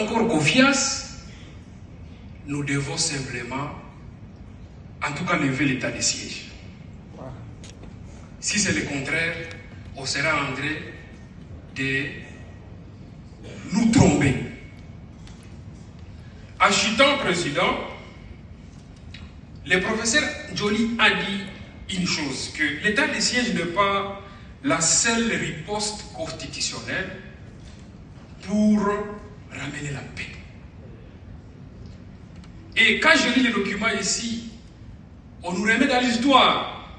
encore confiance, nous devons simplement, en tout cas, lever l'état de siège. Si c'est le contraire, on sera en train de nous tromper. Agitant président, le professeur Joly a dit une chose, que l'état de siège n'est pas la seule riposte constitutionnelle pour ramener la paix. Et quand je lis les documents ici, on nous remet dans l'histoire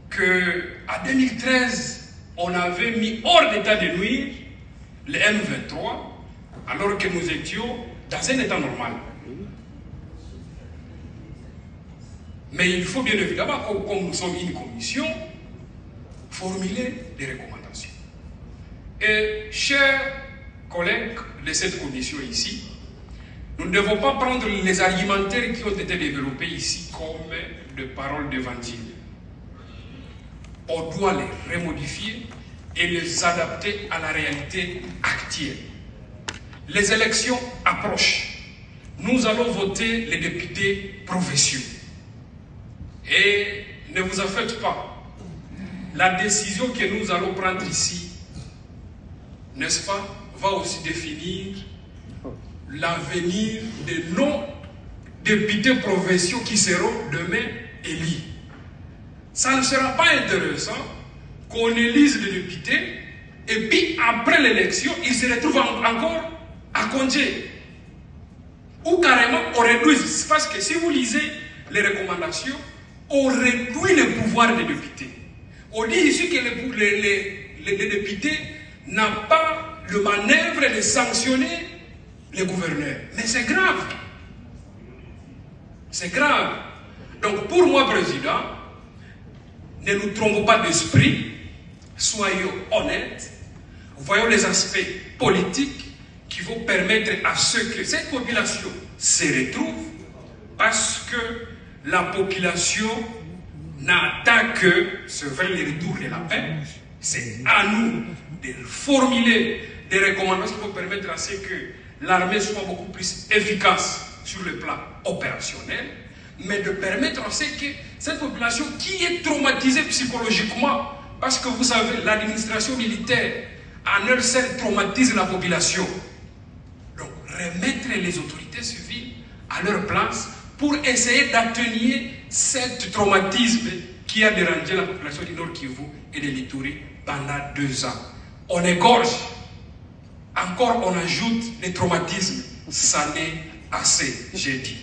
qu'en 2013, on avait mis hors d'état de nuire le M23, alors que nous étions dans un état normal. Mais il faut bien évidemment, comme nous sommes une commission, formuler des recommandations. Et chers collègues de cette commission ici, nous ne devons pas prendre les argumentaires qui ont été développés ici comme des paroles d'évangile. On doit les remodifier et les adapter à la réalité actuelle. Les élections approchent. Nous allons voter les députés provinciaux. Et ne vous en faites pas. La décision que nous allons prendre ici, n'est-ce pas, va aussi définir l'avenir de nos députés provinciaux qui seront demain élus. Ça ne sera pas intéressant qu'on élise les députés et puis après l'élection, ils se retrouvent encore à congé. Ou carrément on réduise. Parce que si vous lisez les recommandations, on réduit le pouvoir des députés. On dit ici que les députés n'ont pas le manœuvre de sanctionner les gouverneurs. Mais c'est grave. C'est grave. Donc pour moi, président, ne nous trompons pas d'esprit, soyons honnêtes, voyons les aspects politiques qui vont permettre à ce que cette population se retrouve, parce que la population n'attend que ce vrai retour de la paix. C'est à nous de formuler des recommandations qui vont permettre à ce que l'armée soit beaucoup plus efficace sur le plan opérationnel, mais de permettre à ce que cette population qui est traumatisée psychologiquement, parce que vous savez, l'administration militaire en elle seule traumatise la population. Donc, remettre les autorités civiles à leur place pour essayer d'atténuer ce traumatisme qui a dérangé la population du Nord Kivu et de l'Ituri pendant 2 ans. On égorge, encore on ajoute les traumatismes, ça n'est assez, j'ai dit.